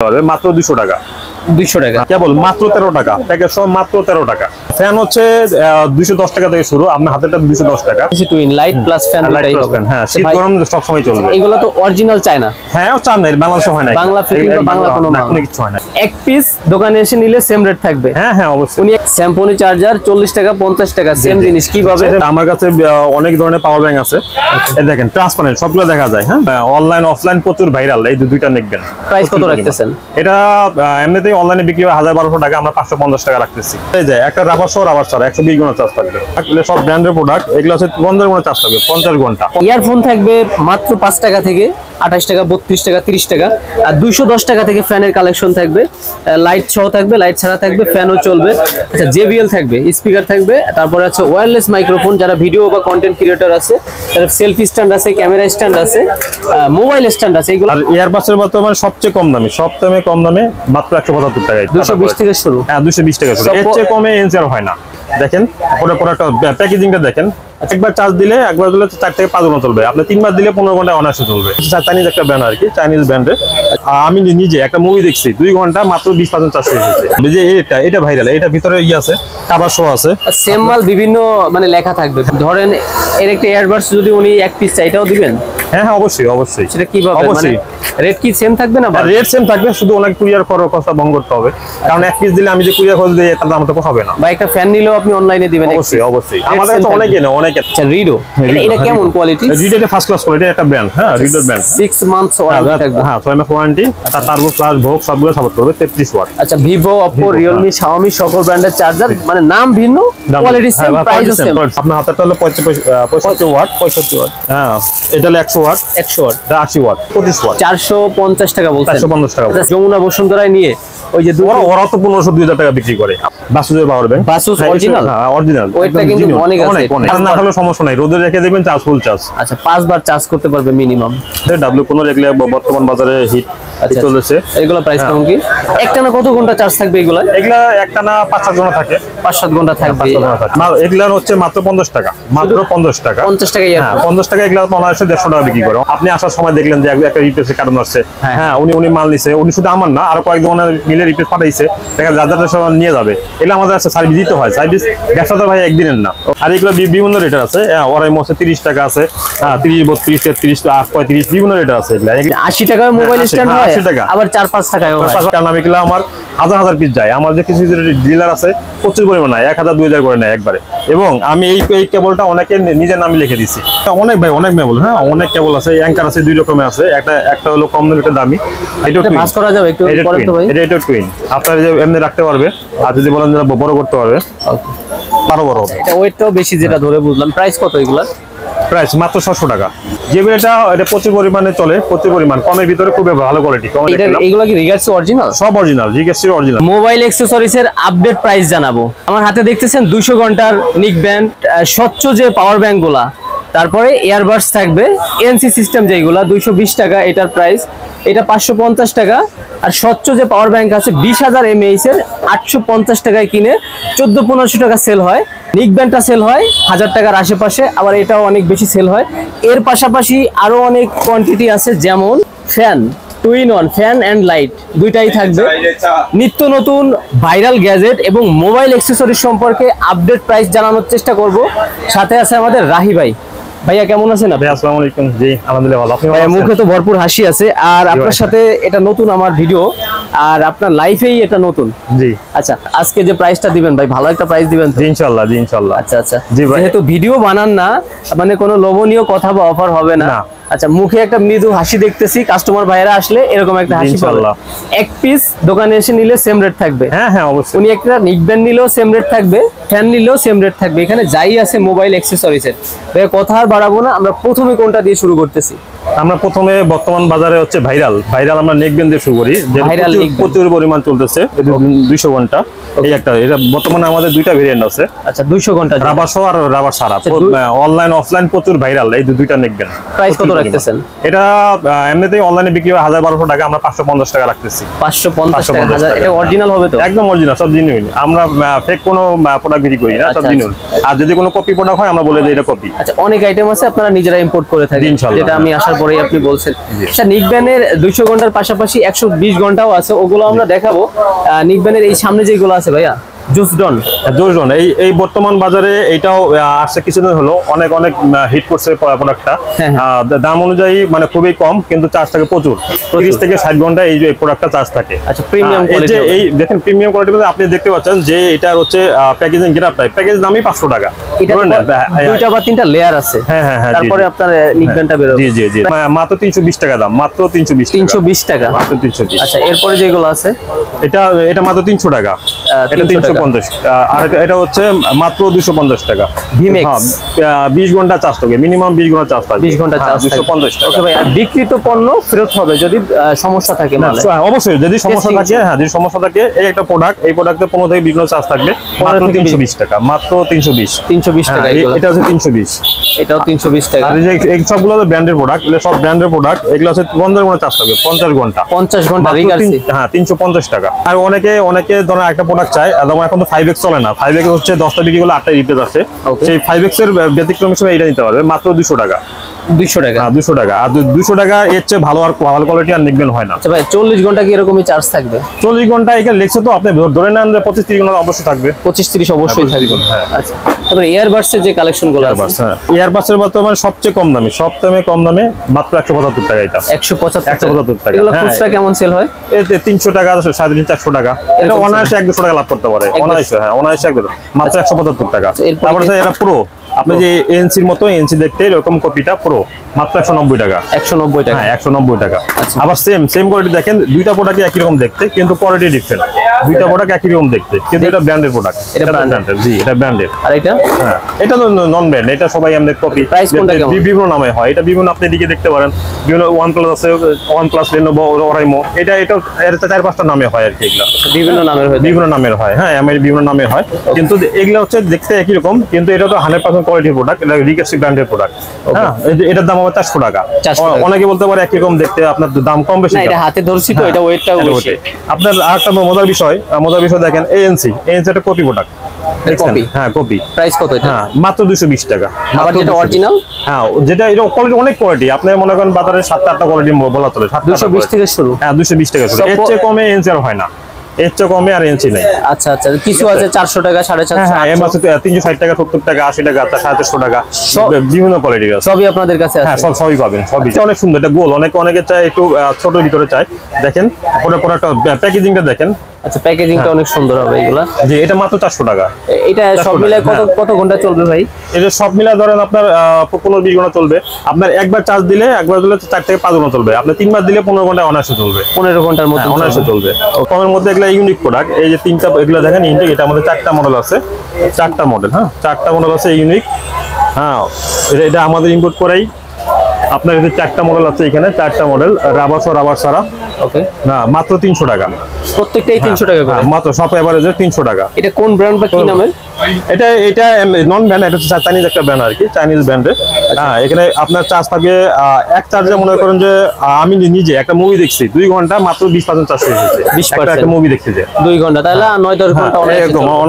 মাত্র 200 টাকা। 200 টাকা কেবল মাত্র 13 টাকা, প্যাকেজ সহ মাত্র 13 টাকা। ফ্যান হচ্ছে 210 টাকা থেকে শুরু, আপনার হাতেরটা 210 টাকা। টুইন লাইট প্লাস ফ্যান দুটাই হবে। হ্যাঁ, শীত গরম সব সময় চলবে। এগুলো তো অরিজিনাল চায়না। হ্যাঁ, ও চায়না, বাংলাদেশে হয় না। বাংলা ফিটিং বা বাংলা কোনো মাল কোনো কিছু হয় না। এক পিস দোকানে এসে নিলে সেম রেট থাকবে। হ্যাঁ হ্যাঁ, অবশ্যই। উনি স্যাম্পনি চার্জার 40 টাকা 50 টাকা সেম জিনিস কিভাবে? আমার কাছে অনেক ধরনের পাওয়ার ব্যাংক আছে, এই দেখেন ট্রান্সপারেন্ট, সবগুলো দেখা যায়। হ্যাঁ, অনলাইন অফলাইন প্রচুর ভাইরাল, এই দুইটা দেখবেন। প্রাইস কত রাখতেছেন? এটা এমনিতেই অনলাইনে বিক্রি হয় 1000-1200 টাকা, আমরা 550 টাকা রাখতেছি। এই যে একটা রাবার সহ রাবার ছাড়া 120 ঘন্টা চার্জ থাকবে। এগুলো সব ব্র্যান্ডের প্রোডাক্ট, এগুলো হচ্ছে 50 ঘন্টা চার্জ থাকবে, 50 ঘন্টা। ইয়ারফোন থাকবে মাত্র 5 টাকা থেকে 28 টাকা 32 টাকা 30 টাকা, আর 210 টাকা থেকে ফ্যানের কালেকশন থাকবে, লাইট সহ থাকবে, লাইট ছাড়া থাকবে, ফ্যানও চলবে। আচ্ছা, JBL থাকবে, স্পিকার থাকবে, তারপরে আছে ওয়্যারলেস মাইক্রোফোন, যারা ভিডিও বা কন্টেন্ট ক্রিয়েটর আছে, তারা সেলফি স্ট্যান্ড আছে, ক্যামেরা স্ট্যান্ড আছে, মোবাইল স্ট্যান্ড আছে। এগুলো আর এয়ারবাসের বর্তমানে সবচেয়ে কম দামি, সবচেয়ে কম দামে মাত্র 175 টাকা, 220 থেকে শুরু। হ্যাঁ, 220 টাকা শুরু, এর চেয়ে কমে এনসার হয় না। দেখেন পুরো একটা প্যাকেজিংটা দেখেন। একবার চার্জ দিলে, একবার দিলে 4 থেকে 5 ঘন্টা চলবে, আপনি 3 বার দিলে 15 ঘন্টা অনায়াসে চলবে। চাইনিজ একটা ব্র্যান্ড আর কি, চাইনিজ ব্র্যান্ডের। আমি নিজে একটা মুভি দেখছি 2 ঘন্টা মাত্র 20% চার্জ হয়ে গেছে। যে এটা ভাইরাল, এটা ভিতরে আছে কাভার শো আছে, সেম মাল বিভিন্ন মানে লেখা থাকবে। ধরেন এর একটা এয়ারবাডস যদি উনি এক পিস চাই, এটাও দিবেন? হ্যাঁ হ্যাঁ, অবশ্যই অবশ্যই। সেটা কিভাবে, অবশ্যই রেট কি সেম থাকবে না? রেট সেম থাকবে, শুধু অনেক কুরিয়ার খরচটা বহন করতে হবে, কারণ এক পিস দিলে আমি যে কুরিয়ার খরচ দিই তার দাম তো হবে না। বা একটা ফ্যান নিলেও আপনি অনলাইনে দিবেন? অবশ্যই অবশ্যই, আমাদের কাছে অনেকে না অনেকে। আচ্ছা, রিডো, এটা কেমন কোয়ালিটি? রিডো এটা ফার্স্ট ক্লাস কোয়ালিটি, একটা ব্র্যান্ড। হ্যাঁ, রিডো ব্র্যান্ড, 6 মান্থস ওয়ারেন্টি থাকবে। হ্যাঁ, 6 মাস ওয়ারেন্টি, তার টার্বো প্লাস ভোগ সবগুলো সাপোর্ট করবে, 33 ওয়াট। আচ্ছা, ভিভো, অপো, রিয়েলমি, শাওমি সকল ব্র্যান্ডের চার্জার, মানে নাম ভিন্ন, কোয়ালিটি সেম, প্রাইস সেম। আপনার হাতেরটা হলো 65 ওয়াট, 65 ওয়াট। হ্যাঁ, এটা হলো 100 ওয়াট, 100 ওয়াট, 80 ওয়াট, 25 ওয়াট, 450 টাকা বলছেন। 450 টাকা। যমুনা বসুন্ধরায় নিয়ে ওই যে ওরা তো 1500-2000 টাকা বিক্রি করে। বাসুসের পাওয়ার ব্যাংক, বাসুস অরিজিনাল? হ্যাঁ, অরিজিনাল। ওইটা কিন্তু অনেক আছে, না হলে সমস্যা নাই, রোদে রেখে দিবেন, চার্জ ফুল চার্জ। আচ্ছা, 5 বার চার্জ করতে পারবে মিনিমাম। W15 এগুলো বর্তমান বাজারে হিট চলছে। এগুলো প্রাইস কেমন কি? একটানা কত ঘন্টা চার্জ থাকবে এগুলা? এগুলা একটানা 5-7 ঘন্টা থাকে, 5-7 ঘন্টা থাকবে। এগুলা হচ্ছে মাত্র 50 টাকা, মাত্র 50 টাকা। 50 টাকা? হ্যাঁ, 50 টাকা। এগুলা 150 টাকা বিক্রি করে। আপনি আসার সময় দেখলেন যে একটা রিপ্লেসের কারণ আসছে। হ্যাঁ, উনি মাল নিছে, উনি শুধু আমার না, আরো কয়েক ধরনের মিলে রিপ্লেস পাঠাইছে, দেখা যাদের সব নিয়ে যাবে। এগুলো আমাদের আছে সার্ভিস দিতে হয়, সার্ভিস ব্যবসাদার ভাই একদিনের না। আর এগুলো বিভিন্ন রেটের আছে, ওরাই মধ্যে 30 টাকা আছে, 30, 32, 33, 35, বিভিন্ন রেটের আছে। এগুলা 80 টাকায় মোবাইল স্ট্যান্ড হয়, 80 টাকা, আবার 4-5 টাকায় হয়। কারণ আমি এগুলো আমার হাজার পিস যায়। আমার যে কিছু ডিলার আছে প্রচুর পরিমাণ নেয়, 1000-2000 করে নেয় একবারে। এবং আমি এই কেবলটা অনেকে নিজের নামে লিখে দিচ্ছি। অনেক ভাই, অনেক কেবল, হ্যাঁ, অনেক কেবল আছে। অ্যাঙ্কার আছে 2 রকমের আছে, একটা হলো কম দামি, একটা দামি। এটা ভাঁজ করা যাবে একটু পরে তো ভাই। এটা টুইন, আপনারা যে এমনি রাখতে পারবে, আর যদি বলেন যে বড় করতে পারবে, আরো বড় হবে। এটা ওয়েটটাও বেশি, যেটা ধরে বুঝলাম। প্রাইস কত এগুলা? প্রাইস মাত্র 600 টাকা। যেগুলো এটা প্রচুর পরিমাণে চলে, প্রচুর পরিমাণ, কমের ভিতরে খুবই ভালো কোয়ালিটি। এগুলো কি রিগার্ডস অরিজিনাল? সব original, regards original. Mobile accessories এর আপডেট প্রাইস জানাবো। আমার হাতে দেখতেছেন 200 ঘন্টার নিক ব্যান্ড, স্বচ্ছ যে পাওয়ার ব্যাংক গুলা, তারপরে ইয়ারবাডস থাকবে, এনসি সিস্টেম যেগুলা 220 টাকা এটার প্রাইস, এটা 550 টাকা। আর স্বচ্ছ যে পাওয়ার ব্যাংক আছে 20,000 mAh এর 850 টাকায় কিনে 1400-1500 টাকা সেল হয়। নিক ব্যান্ডটা সেল হয় 1000 টাকার আশেপাশে, আবার এটাও অনেক বেশি সেল হয়। এর পাশাপাশি আরো অনেক কোয়ান্টিটি আছে, যেমন fan, twin on fan and light দুইটাই থাকবে। নিত্য নতুন ভাইরাল গ্যাজেট এবং মোবাইল অ্যাকসেসরিজ সম্পর্কে আপডেট প্রাইস জানানোর চেষ্টা করব। সাথে আছে আমাদের রাহি ভাই। ভাইয়া কেমন আছেন আপনি? আসসালামু আলাইকুম। জি, আলহামদুলিল্লাহ ভালো। আপনি ভালো আছেন? মুখে তো ভরপুর হাসি আছে। আর আপনার সাথে এটা নতুন আমার ভিডিও, আর আপনার লাইফেই এটা নতুন। জি। আচ্ছা, আজকে যে প্রাইসটা দিবেন ভাই, ভালো একটা প্রাইস দিবেন তো? জি ইনশাআল্লাহ, জি ইনশাআল্লাহ। আচ্ছা আচ্ছা, জি ভাই। যেহেতু ভিডিও বানান না, মানে কোনো লোভনীয় কথা বা অফার হবে না। আচ্ছা, মুখে একটা মৃদু হাসি দেখতেছি, কাস্টমার ভাইরা আসলে এরকম একটা হাসি পাবে। এক পিস দোকানে এসে নিলে সেম রেট থাকবে? হ্যাঁ হ্যাঁ, অবশ্যই। উনি একটা নিক ব্যান্ড নিলেও সেম রেট থাকবে, ফ্যান নিলেও সেম রেট থাকবে। এখানে যাই আছে মোবাইল অ্যাকসেসরিজের। ভাই কথা আর বাড়াবো না, আমরা প্রথমে কোনটা দিয়ে শুরু করতেছি? আমরা প্রথমে বর্তমান বাজারে হচ্ছে ভাইরাল আমরা নেক ব্যান্ড দিয়ে শুরু করি, যে প্রচুর পরিমাণ চলতেছে 200 ঘন্টা। এই একটা, এটা বর্তমানে আমাদের দুইটা ভেরিয়েন্ট আছে। আচ্ছা, 200 ঘন্টা রাবার সহ আর রাবার ছাড়া, অনলাইন অফলাইন প্রচুর ভাইরাল, এই দুইটা নেক ব্যান্ড। প্রাইস কত রাখতেছেন? এটা এমনিতেই অনলাইনে বিক্রি হয় 1000-1200 টাকা, আমরা 550 টাকা রাখতেছি। 550 টাকা? এটা অরিজিনাল হবে তো? একদম অরিজিনাল, সব জেনুইন। আমরা ফেক কোনো প্রোডাক্ট বিক্রি করি না, সব জেনুইন। আর যদি কোনো কপি প্রোডাক্ট হয় আমরা বলে দিই এটা কপি। আচ্ছা, অনেক আইটেম আছে আপনারা নিজেরা ইম্পোর্ট করে থাকেন, যেটা আমি আসার পরে পরেই আপনি বলছেন। আচ্ছা, নিকব্যানের 200 ঘন্টার পাশাপাশি 120 ঘন্টাও আছে, ওগুলো আমরা দেখাবো। নিকব্যানের এই সামনে যেগুলো আছে ভাইয়া, জুসডন এই বর্তমান বাজারে এটাও আসছে কিছুদিন হলো, অনেক অনেক হিট করছে প্রোডাক্টটা। দাম অনুযায়ী মানে খুবই কম, কিন্তু চার্জ থাকে প্রচুর, 30 থেকে 60 ঘন্টা এই যে প্রোডাক্টটা চার্জ থাকে। আচ্ছা, প্রিমিয়াম কোয়ালিটি। এই দেখেন প্রিমিয়াম কোয়ালিটি মধ্যে আপনি দেখতে পাচ্ছেন যে এটা হচ্ছে প্যাকেজিং গ্রাফ টাইপ, প্যাকেজ দামই 500 টাকা। এটা দুইটা বা তিনটা লেয়ার আছে। হ্যাঁ, তারপরে আপনার নিকব্যানটা বের হবে। জি মাত্র 320 টাকা দাম, মাত্র 320 টাকা মাত্র 320। আচ্ছা, এরপরে যেগুলো আছে এটা মাত্র 300 টাকা, এটা 350, আর এটা হচ্ছে মাত্র 250 টাকা। ভিমেক্স 20 ঘন্টা চার্জ থাকে, মিনিমাম 20 ঘন্টা চার্জ থাকে, 20 ঘন্টা চার্জ 250 টাকা। ওকে ভাই, আর বিক্রিত পণ্য ফেরত হবে যদি সমস্যা থাকে মানে? অবশ্যই যদি সমস্যা থাকে, যদি সমস্যা থাকে, এই একটা প্রোডাক্ট, এই প্রোডাক্টে 15 থেকে 20 ঘন্টা চার্জ থাকবে, মাত্র 320 টাকা, মাত্র 320 টাকা। এটা হচ্ছে 320, এটাও 320 টাকা। আর এই সবগুলো ব্র্যান্ডের প্রোডাক্ট, এগুলো সব ব্র্যান্ডের প্রোডাক্ট। এগুলো হচ্ছে 15 ঘন্টা চার্জ থাকবে, 50 ঘন্টা 50 ঘন্টা রিগার্সি। হ্যাঁ, 350 টাকা। আর অনেকে ধরেন একটা প্রোডাক্ট চায়, যেমন এখন তো 5x চলে না, 5x হচ্ছে 10টা বিক্রি করলে 8টা রিপ্লেস আছে, সেই 5x এর ব্যতিক্রম হিসেবে এটা নিতে পারবে মাত্র 200 টাকা। 200 টাকা? হ্যাঁ, 200 টাকা। আর 200 টাকা এর চেয়ে ভালো আর ভালো কোয়ালিটি আর নিকবেন হয় না। আচ্ছা ভাই, 40 ঘন্টা কি এরকমই চার্জ থাকবে? 40 ঘন্টা এখানে লেখছে তো, আপনি ধরে নেন যে 25-30 ঘন্টা অবশ্যই থাকবে। 25-30 অবশ্যই থাকবে। হ্যাঁ। আচ্ছা, তারপরে এয়ারবাডসের যে কালেকশন গুলো আছে, এয়ারবাসের বর্তমানে সবচেয়ে কম দামি, সবচেয়ে কম দামে মাত্র 175 টাকা। এটা 175 টাকা। এগুলো হ্যাঁ, খুচরা কেমন সেল হয়? এতে 300 টাকা, 350-400 টাকা। এটা অনায়াসে 100-200 টাকা লাভ করতে পারে, অনায়াসে। হ্যাঁ, অনায়াসে মাত্র 175 টাকা। তারপরে এটা প্রো, আপনি যে এনসির মতো, এনসি দেখতে এরকম কপিটা প্রো, মাত্র 190 টাকা। 190 টাকা? হ্যাঁ, 190 টাকা। আবার সেম কোয়ালিটি দেখেন, দুইটা প্রোডাক্ট একই রকম দেখতে, কিন্তু কোয়ালিটি ডিফারেন্ট। দুইটা প্রোডাক্ট একই রকম দেখতে, কিন্তু এটা ব্র্যান্ডের প্রোডাক্ট। এটা ব্র্যান্ডের? জি, এটা ব্র্যান্ডের। আর এটা? হ্যাঁ, এটা তো নন ব্র্যান্ড, এটা সবাই আমাদের কপি। প্রাইস কোনটা কেমন? বিভিন্ন নামে হয় এটা, বিভিন্ন আপনি দিকে দেখতে পারেন, বিভিন্ন OnePlus আছে, OnePlus, Lenovo, Oraimo, এটা 4-5টা নামে হয় আর কি। এগুলো বিভিন্ন নামের হয়? বিভিন্ন নামের হয়, হ্যাঁ, আমার বিভিন্ন নামে হয়, কিন্তু এগুলো হচ্ছে দেখতে একই রকম, কিন্তু এটা তো 100% কোয়ালিটির প্রোডাক্ট, এটা রিকেসি ব্র্যান্ডের প্রোডাক্ট। হ্যাঁ, এটার দাম হবে 400 টাকা। অনেকে বলতে পারে একই রকম দেখতে, আপনার দাম কম বেশি। না, এটা হাতে ধরছি তো, এটা ওয়েটটাও বেশি। আপনার আরেকটা মজার বিষয় দেখেন, এএনসি একটা কপি প্রোডাক্ট। কপি? হ্যাঁ, কপি। প্রাইস কত এটা? হ্যাঁ, মাত্র 220 টাকা। আবার যেটা অরিজিনাল? হ্যাঁ, যেটা এটা কোয়ালিটি, অনেক কোয়ালিটি। আপনি মনে করেন বাজারে 7-8টা কোয়ালিটি বলা চলে, 220 থেকে শুরু। হ্যাঁ, 220 টাকা শুরু। এর চেয়ে কমে এএনসি আর হয় না, এর চেয়ে কমে আর এনসি নেই। আচ্ছা, কিছু আছে 400 টাকা, 450, হ্যাঁ, এম আছে 360 টাকা, 70 টাকা, 80 টাকা, 450 টাকা, বিভিন্ন কোয়ালিটির আছে। সবই আপনাদের কাছে আছে? হ্যাঁ, সবই পাবেন, সবই। অনেক সুন্দর, এটা গোল। অনেকে চায় একটু ছোট ভিতরে চায়। দেখেন প্রোডাক্টটা, প্যাকেজিংটা দেখেন। আচ্ছা, প্যাকেজিংটা অনেক সুন্দর হবে এগুলা। জি, এটা মাত্র 400 টাকা। এটা সব মিলে কত ঘন্টা চলবে ভাই? এটা সব মিলে ধরেন আপনার 15-20 ঘন্টা চলবে। আপনার একবার চার্জ দিলে 4 থেকে 5 ঘন্টা চলবে। আপনি 3 বার দিলে 15 ঘন্টা অনায়াসে চলবে। 15 ঘন্টার মধ্যে অনায়াসে চলবে। কমের মধ্যে এগুলা ইউনিক প্রোডাক্ট। এই যে 3টা এগুলা দেখেন ইউনিক। এটা আমাদের 4টা মডেল আছে, 4টা মডেল। হ্যাঁ, 4টা মডেল আছে ইউনিক। হ্যাঁ, এটা আমাদের ইম্পোর্ট করাই। আপনার এখানে 4টা মডেল আছে, এখানে 4টা মডেল, রাবার ছাড়া। ওকে। না, মাত্র 300 টাকা। প্রত্যেকটাই 300 টাকা করে? মাত্র, সব এভারেজে 300 টাকা। এটা কোন ব্র্যান্ড বা কি নামের? এটা নন ব্র্যান্ড, এটা হচ্ছে চাইনিজ একটা ব্র্যান্ড আর কি, চাইনিজ ব্র্যান্ডের। হ্যাঁ, এখানে আপনার চার্জ থাকে, এক চার্জে মনে করেন যে আমি নিজে একটা মুভি দেখছি 2 ঘন্টা, মাত্র 20% চার্জ হয়ে গেছে। 20% একটা মুভি দেখছি যে 2 ঘন্টা, তাহলে 9-10 ঘন্টা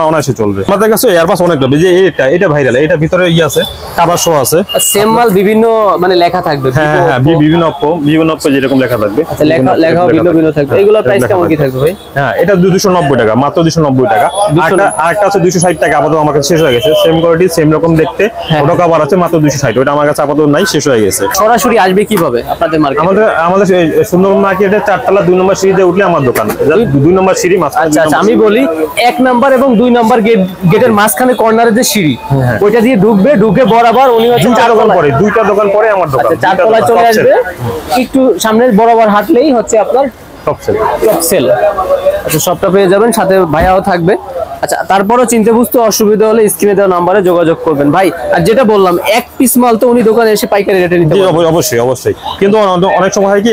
অনায়াসে চলবে। আমাদের কাছে এয়ারবাস অনেক হবে, যে এটা ভাইরাল, এটা ভিতরে আছে, কাভার শো আছে। সেম মাল বিভিন্ন মানে লেখা থাকবে? হ্যাঁ, বিভিন্ন অপ্পো যেরকম লেখা থাকবে। আচ্ছা, লেখা ভিন্ন থাকবে। এগুলোর প্রাইস কেমন কি থাকবে ভাই? হ্যাঁ, এটা 290 টাকা, মাত্র 290 টাকা। আরেকটা আছে 260 টাকা, আপাতত আমার কাছে শেষ হয়ে গেছে। সেম কোয়ালিটি, সেম রকম দেখতে, ওটা কভার আছে, মাত্র 260। ওটা আমার কাছে আপাতত নাই, শেষ হয়ে গেছে। সরাসরি আসবে কিভাবে আপনাদের মার্কেটে? আমাদের সুন্দরবন মার্কেটের 4তলা 2 নম্বর সিঁড়িতে উঠলে আমার দোকান, 2 নম্বর সিঁড়ি। আচ্ছা, আমি বলি 1 নাম্বার এবং 2 নাম্বার গেটের মাঝখানে কর্নারে যে সিঁড়ি, ওইটা দিয়ে ঢুকে বরাবর উনি হচ্ছে 2টা দোকান পরে আমার দোকান। 4 তলায় চলে আসবে, একটু সামনে বরাবর হাঁটলেই হচ্ছে আপনার টপ সেল। আচ্ছা, সবটা পেয়ে যাবেন, সাথে ভাইয়াও থাকবে। আচ্ছা, তারপরও চিনতে বুঝতে অসুবিধা হলে স্ক্রিনে দেওয়া নাম্বারে যোগাযোগ করবেন ভাই। আর যেটা বললাম, এক পিস মাল তো উনি দোকানে এসে পাইকারি রেটে নিতে পারবেন। অবশ্যই। কিন্তু অনেক সময় হয় কি,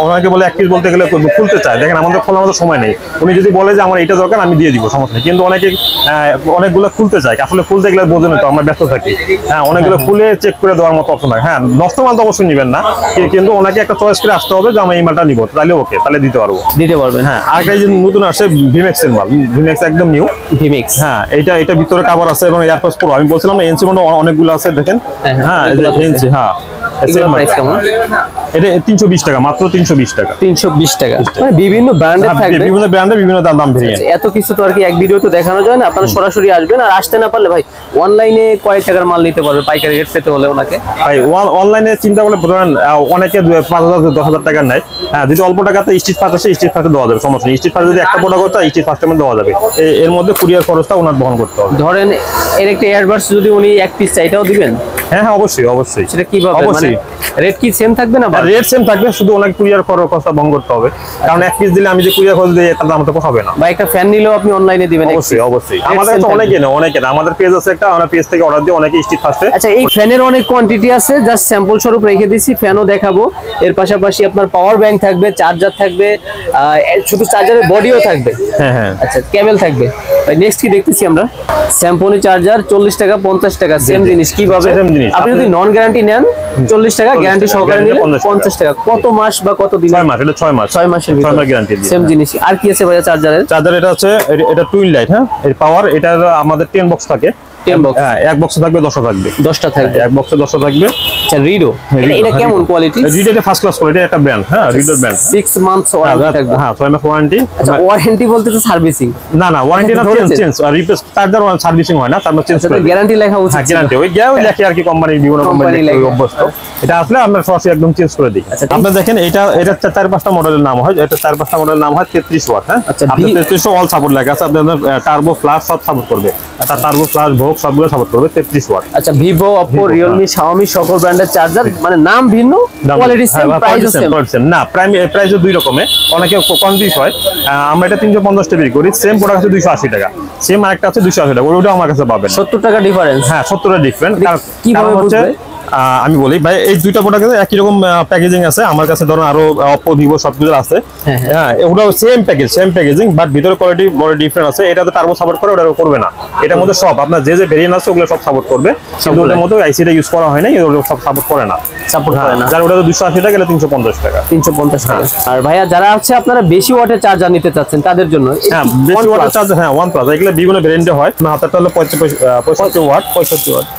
ওনাকে বলে এক পিস বলতে গেলে খুলতে চায়। দেখেন, আমাদের সময় নেই। উনি যদি বলে যে আমার এটা দরকার, আমি দিয়ে দিব, সমস্যা নেই। কিন্তু অনেকগুলো খুলতে চায়, আসলে খুলতে গেলে বোঝেন তো আমরা ব্যস্ত থাকি। হ্যাঁ, অনেকগুলো খুলে চেক করে দেওয়ার মতো অপশন হয়। হ্যাঁ, নষ্ট মাল তো অবশ্যই নিবেন না, কিন্তু ওনাকে একটা চয়েস করে আসতে হবে যে আমি এই মালটা নিবো, তাহলে ওকে, তাহলে দিতে পারবেন। হ্যাঁ, আরেকটা যে নতুন আসছে ভিমেক্স এর মাল, ভিমেক্স একদম নিউ ভিমেক্স। হ্যাঁ, এটা ভিতরে কভার আছে এবং এয়ারপোর্টস প্রো। আমি বলছিলাম এনসি মডেল অনেকগুলো আছে, দেখেন। হ্যাঁ, এনসি। হ্যাঁ, এগুলোর প্রাইস কেমন? এটা 320 টাকা, মাত্র 320 টাকা। 320 টাকা, মানে বিভিন্ন ব্র্যান্ডের থাকবে, বিভিন্ন ব্র্যান্ডে বিভিন্ন দাম ভেরিয়েন্ট। এত কিছু তো আর কি এক ভিডিওতে দেখানো যায় না, আপনারা সরাসরি আসবেন। আর আসতে না পারলে ভাই অনলাইনে কয় টাকার মাল নিতে পারবে পাইকারি রেট পেতে হলে ওনাকে? ভাই অনলাইনে চিন্তা করলে ধরেন অনেকে 5,000 10,000 টাকার নেয়। হ্যাঁ, যদি অল্প টাকাতে স্ট্রিট ফাস্ট আসে, স্ট্রিট ফাস্টে দেওয়া যাবে, সমস্যা নেই। স্ট্রিট ফাস্ট যদি একটা প্রোডাক্ট হয়, স্ট্রিট ফাস্টের মধ্যে দেওয়া যাবে। এর মধ্যে কুরিয়ার খরচটা ওনার বহন করতে হবে। ধরেন এর একটা এয়ারবাডস যদি উনি এক পিস চাই, এটাও দিবেন? হ্যাঁ হ্যাঁ, অবশ্যই অবশ্যই। সেটা কিভাবে, মানে অবশ্যই রেট কি সেম থাকবে না? রেট সেম থাকবে, শুধু ওনাকে কুরিয়ার খরচটা বহন করতে হবে। কারণ এক পিস দিলে আমি যে কুরিয়ার খরচ দিই, তার দাম তো হবে না। বা একটা ফ্যান নিলেও আপনি অনলাইনে দিবেন? অবশ্যই অবশ্যই। আমাদের কাছে অনেকে না, আমাদের পেজ আছে একটা, আমরা পেজ থেকে অর্ডার দিই, অনেকে স্ট্রিট ফাস্টে। আচ্ছা, এই ফ্যানের অনেক কোয়ান্টিটি আছে, জাস্ট স্যাম্পল স্বরূপ রেখে দিয়েছি, ফ্যানও দেখাবো। এর পাশাপাশি আপনার পাওয়ার ব্যাংক থাকবে, চার্জার থাকবে, শুধু চার্জারের বডিও থাকবে। হ্যাঁ হ্যাঁ, আচ্ছা, কেবল থাকবে। নেক্সট কি দেখতেছি আমরা? স্যাম্পনি চার্জার 40 টাকা 50 টাকা, সেম জিনিস। কিভাবে? আপনি যদি নন গ্যারান্টি নেন 40 টাকা, গ্যারান্টি সহকারে নিলে 50 টাকা। কত মাস বা কত দিন? 6 মাস। এটা 6 মাস, 6 মাসের ভিতরে 6 মাস গ্যারান্টি দিয়ে। সেম জিনিস। আর কি আছে ভাইয়া চার্জারের? চার্জার এটা আছে, এটা টুইন লাইট। হ্যাঁ, এর পাওয়ার, এটা আমাদের 10 বক্স থাকে। 10 বক্স? হ্যাঁ, এক বক্সে থাকবে 10টা থাকবে। 10টা থাকবে, এক বক্সে 10টা থাকবে। আচ্ছা, রিডো, এটা কেমন কোয়ালিটি? রিডো এটা ফার্স্ট ক্লাস কোয়ালিটি, একটা ব্র্যান্ড। হ্যাঁ, রিডো ব্র্যান্ড। 6 মান্থস ওয়ারেন্টি থাকবে? হ্যাঁ, 6 মাস ওয়ারেন্টি। আচ্ছা, ওয়ারেন্টি বলতে তো সার্ভিসিং? না না, ওয়ারেন্টি না, চেঞ্জ আর রিপ্লেস। চার্জার সার্ভিসিং হয় না, তারপর চেঞ্জ করে। গ্যারান্টি লেখা উচিত। হ্যাঁ, গ্যারান্টি ওই লেখে আর কি, কোম্পানির বিভিন্ন কোম্পানি অভ্যস্ত। এটা আসলে আমরা সরাসরি একদম চেঞ্জ করে দিই। আপনি দেখেন, এটা 4-5টা মডেলের নাম হয়, এটা 4-5টা মডেলের নাম হয়। 33 ওয়াট। হ্যাঁ, আপনি 33 অল সাপোর্ট লেখা আছে, আপনাদের টার্বো ফ্ল্যাশ সব সাপোর্ট করবে। টার্বো ফ্ল্যাশ ভোগ সবগুলো সাপোর্ট করবে 33 ওয়াট। আচ্ছা, ভিভো, অপো, রিয়েলমি, শাওমি সকল ব্র্যান্ডের চার্জার, মানে নাম ভিন্ন, কোয়ালিটি সেম, প্রাইস সেম। না, প্রাইস দুই রকমের, অনেকে কনফিউজ হয়। আমরা এটা 350 টাকা বিক্রি করি, সেম প্রোডাক্ট আছে 280 টাকা, সেম আরেকটা আছে 280 টাকা, ওটা আমার কাছে পাবেন 70 টাকা ডিফারেন্স। হ্যাঁ, 70 টাকা ডিফারেন্ট। কিভাবে হচ্ছে বুঝবে? আমি বলি ভাই, এই দুইটা প্রোডাক্টে একই রকম প্যাকেজিং আছে। আমার কাছে ধরুন আরো অপো, ভিভো সবগুলো আছে। হ্যাঁ, ওটাও সেম প্যাকেজিং, বাট ভিতরে কোয়ালিটি বড় ডিফারেন্ট আছে। এটাতে টার্বো সাপোর্ট করে, ওটা করবে না। এটার মধ্যে সব আপনার যে ভেরিয়েন্ট আছে ওগুলো সব সাপোর্ট করবে, কিন্তু ওটার মধ্যে আইসিটা ইউজ করা হয় না, ওগুলো সব সাপোর্ট করে না। যার ওটা 280 টাকা, 350 টাকা। 350 টাকা। আর ভাইয়া যারা আছে আপনারা বেশি ওয়াটের চার্জার নিতে চাচ্ছেন তাদের জন্য, হ্যাঁ, বেশি ওয়াটের চার্জার, হ্যাঁ, OnePlus, এগুলো বিভিন্ন ব্র্যান্ডে হয়। না, হাতেরটা হলো 65 ওয়াট।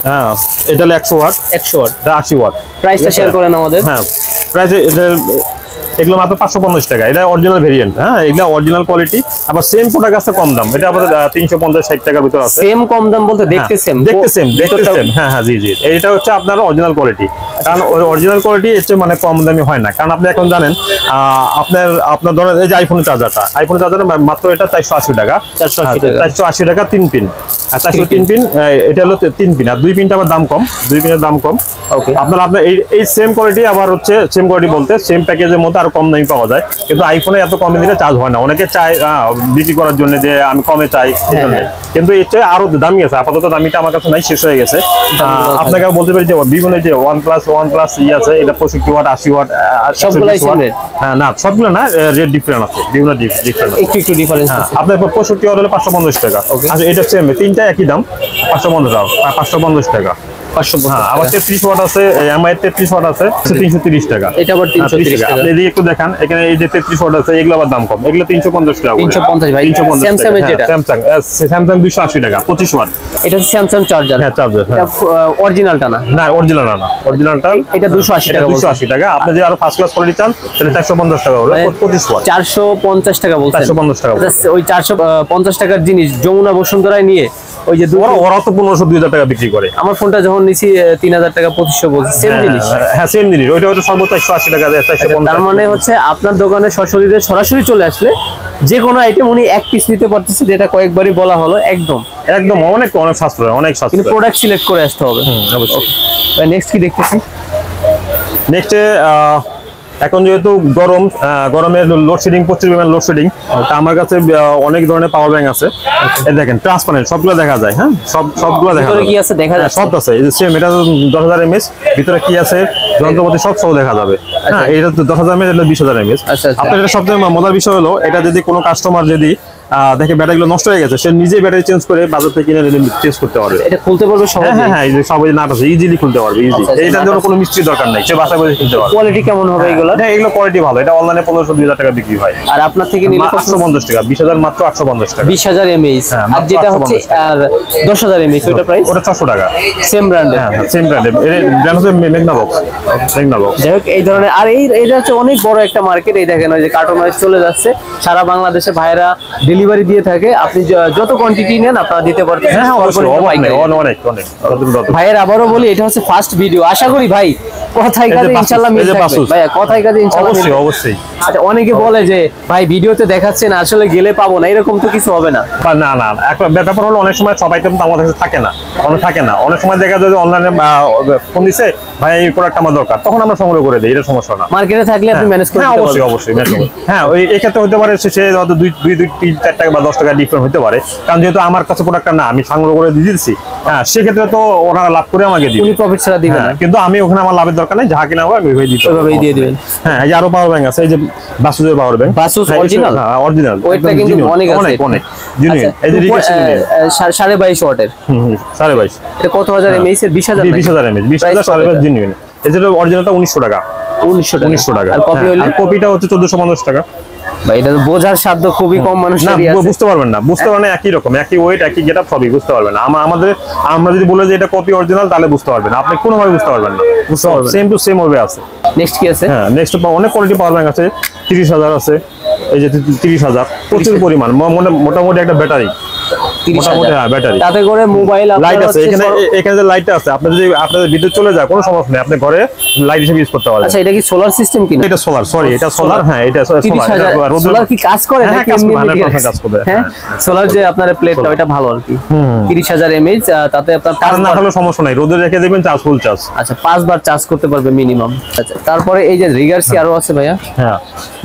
হ্যাঁ, এটা হলো 100 ওয়াট। 100 ওয়াট। 80 ওয়াট। প্রাইসটা শেয়ার করেন আমাদের। হ্যাঁ, প্রাইস এগুলো মাত্র 550 টাকা। এটা অরিজিনাল ভেরিয়েন্ট। হ্যাঁ, এগুলো অরিজিনাল কোয়ালিটি। আবার সেম প্রোডাক্ট আছে কম দাম, এটা আমাদের 350-60 টাকার ভিতর আছে। সেম কম দাম বলতে দেখতে সেম? হ্যাঁ হ্যাঁ, জি জি। এটা হচ্ছে আপনার অরিজিনাল কোয়ালিটি। কারণ অরিজিনাল কোয়ালিটি এর চেয়ে মানে কম দামি হয় না। কারণ আপনি এখন জানেন, আপনার ধরেন এই যে আইফোনের চার্জারটা, মাত্র এটা 480 টাকা। 480 টাকা 3 পিন। আর 403 পিন, এটা হলো 3 পিন। আর 2 পিনটা আবার দাম কম, 2 পিনের দাম কম। ওকে, আপনার এই সেম কোয়ালিটি, আবার হচ্ছে সেম কোয়ালিটি বলতে সেম প্যাকেজের মধ্যে আরো কম দামি পাওয়া যায়। কিন্তু আইফোনে এত কমে দিলে চার্জ হয় না। অনেকে চায় বিক্রি করার জন্য যে আমি কমে চাই, কিন্তু এর চেয়ে আরো দামি আছে। আপাতত দামিটা আমার কাছে নাই, শেষ হয়ে গেছে। আপনাকে বলতে পারি যে বিভিন্ন যে OnePlus আছে, এটা 65 ওয়াট, 80 ওয়াট, সবগুলাই সেম রেট? হ্যাঁ, না সবগুলো না, রেট ডিফারেন্ট আছে, বিভিন্ন ডিফারেন্ট, একটু ডিফারেন্স আছে। আপনার 65 ওয়াট হলে 550 টাকা। আচ্ছা, এটা সেম, তিনটা একই দাম, 550 টাকা, 550 টাকা। হ্যাঁ, আবার 33 ওয়াট আছে, MI 33 ওয়াট আছে, 330 টাকা। এটা আবার 330 টাকা। আপনি এদিকে একটু দেখান, এখানে এই যে 33 ওয়াট আছে, এগুলো আবার দাম কম, এগুলো 350 টাকা। 350 ভাই। স্যামসাং এর যেটা, স্যামসাং 280 টাকা, 25 ওয়াট। এটা স্যামসাং চার্জার? হ্যাঁ, চার্জার। এটা অরিজিনালটা না? না, অরিজিনালটা এটা 280 টাকা। 280 টাকা। আপনি যদি আরো ফার্স্ট ক্লাস কোয়ালিটি চান তাহলে 450 টাকা হলো, 25 ওয়াট। 450 টাকা বলছেন? 450 টাকা। ওই 450 টাকার জিনিস যমুনা বসুন্ধরায় নিয়ে ওই যে ওরা তো 1500-2000 টাকা বিক্রি করে। আমার ফোনটা যখন নিছি 3000 টাকা 2500 বলছে, সেম জিনিস? হ্যাঁ, সেম জিনিস। ওইটা হচ্ছে সর্বোচ্চ 180 টাকা দেয়, 450। তার মানে হচ্ছে আপনার দোকানে সরাসরি চলে আসলে যে কোনো আইটেম উনি এক পিস নিতে পারতেছে, যেটা কয়েকবারই বলা হলো। একদম অনেক সাশ্রয়, অনেক সাশ্রয়। কিন্তু প্রোডাক্ট সিলেক্ট করে আসতে হবে। অবশ্যই। নেক্সট কি দেখতেছি? নেক্সটে এখন যেহেতু গরমের লোডশেডিং, প্রচুর পরিমাণ লোডশেডিং, আমার কাছে অনেক ধরনের পাওয়ার ব্যাংক আছে। এই দেখেন, ট্রান্সপারেন্ট, সবগুলো দেখা যায়। হ্যাঁ, সবগুলো দেখা যায়। কি আছে দেখা যায়? সব আছে। এই যে সেম, এটা 10,000 mAh, ভিতরে কি আছে যন্ত্রপাতি সব দেখা যাবে। হ্যাঁ, এটা তো 10,000 mAh, এটা 20,000 mAh। আপনার এটা সবচেয়ে মজার বিষয় হলো, এটা যদি কোনো কাস্টমার যদি দেখে ব্যাটারিগুলো নষ্ট হয়ে গেছে, সে নিজে ব্যাটারি চেঞ্জ করে বাজার থেকে কিনে চেঞ্জ করতে পারবে। এটা খুলতে পারবে সবাই? হ্যাঁ হ্যাঁ, এই যে সবাই নাট আছে, ইজিলি খুলতে পারবে, ইজি। এইটার জন্য কোনো মিস্ত্রি দরকার নাই, সে বাসায় বসে খুলতে পারবে। কোয়ালিটি কেমন হবে এগুলো? হ্যাঁ, এগুলো কোয়ালিটি ভালো। এটা অনলাইনে 1500-2000 টাকা বিক্রি হয়। আর আপনার থেকে নিলে 850 টাকা, 20,000 মাত্র 850 টাকা। 20,000 mAh। হ্যাঁ, আর যেটা 850 হচ্ছে আর 10,000 mAh ওটা প্রাইস? ওটা 600 টাকা। সেম ব্র্যান্ডের? হ্যাঁ, সেম ব্র্যান্ডের। এর ব্র্যান্ড হচ্ছে মেগনাবক্স। মেগনাবক্স। যাই হোক, এই ধরনের। আর এটা হচ্ছে অনেক বড় একটা মার্কেট। এই দেখেন ওই যে কার্টন ওয়াইজ চলে যাচ্ছে, সারা বাংলাদেশে ভাইরা ডেলিভারি দিয়ে থাকে। আপনি যত কোয়ান্টিটি নেন আপনারা দিতে পারবেন। হ্যাঁ, অবশ্যই, অনেক। ভাইয়ের আবারও বলি, এটা হচ্ছে ফার্স্ট ভিডিও। আশা করি ভাই কথায় কাজে ইনশাআল্লাহ মিল থাকবে। ভাই কথায় কাজে ইনশাআল্লাহ মিল থাকবে। অবশ্যই। আচ্ছা, অনেকে বলে যে ভাই ভিডিওতে দেখাচ্ছেন আসলে গেলে পাবো না, এরকম তো কিছু হবে না? না না, একটা ব্যাপার হলো অনেক সময় সবাই কিন্তু আমাদের কাছে থাকে না, অনেক সময় দেখা যায় যে অনলাইনে ফোন দিছে, ভাই এই প্রোডাক্ট আমার দরকার, তখন আমরা সংগ্রহ করে দিই, এটা সমস্যা না। মার্কেটে থাকলে আপনি ম্যানেজ করতে পারবেন? অবশ্যই অবশ্যই। হ্যাঁ, ওই এই ক্ষেত্রে হতে পারে সে হয়তো 2-3-4 টাকা বা 10 টাকা ডিফারেন্ট হতে পারে, কারণ যেহেতু আমার কাছে প্রোডাক্টটা না, আমি সংগ্রহ করে দিয়ে দিচ্ছি। হ্যাঁ, সেক্ষেত্রে তো ওনারা লাভ করে আমাকে দিবে, উনি প্রফিট ছাড়া দিবেন না। কিন্তু আমি ওখানে আমার লাভের দরকার নেই, যাহা কিনা হবে আমি ওইভাবে দিতে হবে, ওইভাবেই দিয়ে দিবেন। হ্যাঁ, এই যে আরো পাওয়ার ব্যাংক আছে, এই যে বাসুসের পাওয়ার ব্যাংক। বাসুস অরিজিনাল? হ্যাঁ, অরিজিনাল। ওয়েটটা কিন্তু অনেক আছে। অনেক জেনুইন। এই যে 22.5 ওয়াটের। 22.5। এটা কত হাজার mAh এর? 20,000 নাকি? 20,000 mAh, 20,000 22.5 জেনুইন। এই যে অরিজিনালটা 1900 টাকা। 1900 টাকা। আর কপি হলে? আর কপিটা হচ্ছে 1450 টাকা। ভাই এটা তো বোঝার সাধ্য খুবই কম মানুষেরই আছে। বুঝতে পারবেন না, একই রকম, একই ওয়েট, একই গেটআপ, সবই বুঝতে পারবেন না। আমরা যদি বলে যে এটা কপি অরিজিনাল, তাহলে বুঝতে পারবেন না, আপনি কোনোভাবে বুঝতে পারবেন না। সেম টু সেম হবে আছে। নেক্সট কি আছে? হ্যাঁ, নেক্সট অনেক কোয়ালিটি পাওয়ার ব্যাংক আছে। 30,000 আছে, এই যে 30,000, প্রচুর পরিমাণ, মোটামুটি একটা ব্যাটারি। 30,000 ব্যাটারি, তাতে করে মোবাইল লাইট আছে এখানে যে লাইটটা আছে, আপনাদের বিদ্যুৎ চলে যায় কোনো সমস্যা নেই, আপনি ঘরে লাইট হিসেবে ইউজ করতে পারবেন। আচ্ছা, এটা কি সোলার সিস্টেম কিনা? এটা সোলার, সরি, এটা সোলার। হ্যাঁ, এটা সোলার। 30,000 সোলার কি কাজ করে হ্যাঁ, নাকি কাজ এমনি করে, এমনি 100% কাজ করবে। হ্যাঁ, সোলার যে আপনার প্লেটটা ওটা ভালো আর কি। 30,000 mAh, তাতে আপনার কাজ না হলে সমস্যা নাই, রোদে রেখে দিবেন, চার্জ ফুল চার্জ। আচ্ছা, 5 বার চার্জ করতে পারবে মিনিমাম। আচ্ছা, তারপরে এই যে রিগার্সি আরো আছে ভাইয়া? হ্যাঁ,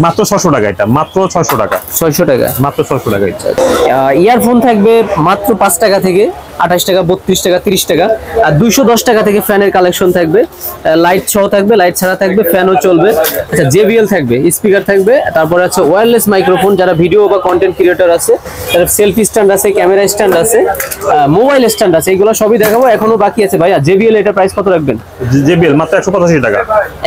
মাত্র 600 টাকা। এটা মাত্র 600 টাকা। 600 টাকা? মাত্র 600 টাকা। ইয়ারফোন থাকবে মাত্র 5 টাকা থেকে 28 টাকা, 32 টাকা, 30 টাকা। আর 210 টাকা থেকে ফ্যানের কালেকশন থাকবে, লাইট সহ থাকবে, লাইট ছাড়া থাকবে, ফ্যানও চলবে। আচ্ছা, JBL থাকবে, স্পিকার থাকবে। তারপরে আছে ওয়্যারলেস মাইক্রোফোন, যারা ভিডিও বা কন্টেন্ট ক্রিয়েটর আছে, তারা সেলফি স্ট্যান্ড আছে, ক্যামেরা স্ট্যান্ড আছে, মোবাইল স্ট্যান্ড আছে, এগুলো সবই দেখাবো। এখনো বাকি আছে ভাইয়া। JBL এটা প্রাইস কত রাখবেন? JBL মাত্র 185 টাকা।